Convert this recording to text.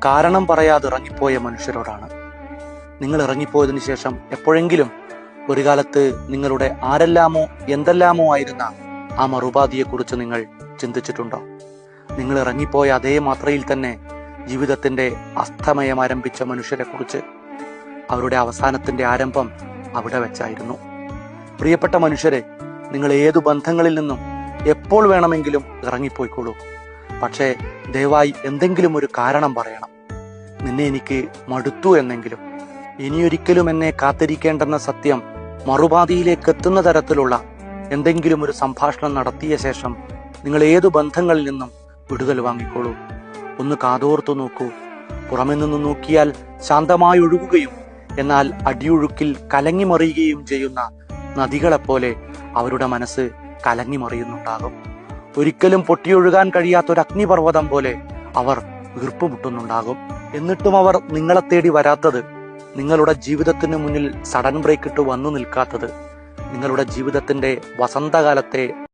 കാരണം പറയാതെ ഇറങ്ങിപ്പോയ മനുഷ്യരോടാണ്. നിങ്ങൾ ഇറങ്ങിപ്പോയതിനു ശേഷം എപ്പോഴെങ്കിലും ഒരു കാലത്ത് നിങ്ങളുടെ ആരെല്ലാമോ എന്തെല്ലാമോ ആയിരുന്ന ആ മറുപാതിയെക്കുറിച്ച് നിങ്ങൾ ചിന്തിച്ചിട്ടുണ്ടോ? നിങ്ങൾ ഇറങ്ങിപ്പോയ അതേ മാത്രയിൽ തന്നെ ജീവിതത്തിന്റെ അസ്തമയം ആരംഭിച്ച മനുഷ്യരെ കുറിച്ച്, അവരുടെ അവസാനത്തിന്റെ ആരംഭം അവിടെ വെച്ചായിരുന്നു. പ്രിയപ്പെട്ട മനുഷ്യരെ, നിങ്ങൾ ഏതു ബന്ധങ്ങളിൽ നിന്നും എപ്പോൾ വേണമെങ്കിലും ഇറങ്ങിപ്പോയിക്കോളൂ. പക്ഷേ ദയവായി എന്തെങ്കിലും ഒരു കാരണം പറയണം. നിന്നെ എനിക്ക് മടുത്തു എന്നെങ്കിലും, ഇനിയൊരിക്കലും എന്നെ കാത്തിരിക്കേണ്ടെന്ന സത്യം മറുപാതിയിലേക്ക് എത്തുന്ന തരത്തിലുള്ള എന്തെങ്കിലും ഒരു സംഭാഷണം നടത്തിയ ശേഷം നിങ്ങൾ ഏതു ബന്ധങ്ങളിൽ നിന്നും വിടുതൽ വാങ്ങിക്കോളൂ. ഒന്ന് കാതോർത്തു നോക്കൂ. പുറമെ നിന്ന് നോക്കിയാൽ ശാന്തമായി ഒഴുകുകയും എന്നാൽ അടിയൊഴുക്കിൽ കലങ്ങിമറിയുകയും ചെയ്യുന്ന നദികളെപ്പോലെ അവരുടെ മനസ്സ് കലങ്ങിമറിയുന്നുണ്ടാകും. ഒരിക്കലും പൊട്ടിയൊഴുകാൻ കഴിയാത്തൊരു അഗ്നിപർവ്വതം പോലെ അവർ വീർപ്പുമുട്ടുന്നുണ്ടാകും. എന്നിട്ടും അവർ നിങ്ങളെ തേടി വരാത്തത്, നിങ്ങളുടെ ജീവിതത്തിന് മുന്നിൽ സഡൻ ബ്രേക്ക് ഇട്ട് വന്നു നിൽക്കാത്തത്, നിങ്ങളുടെ ജീവിതത്തിന്റെ വസന്തകാലത്തെ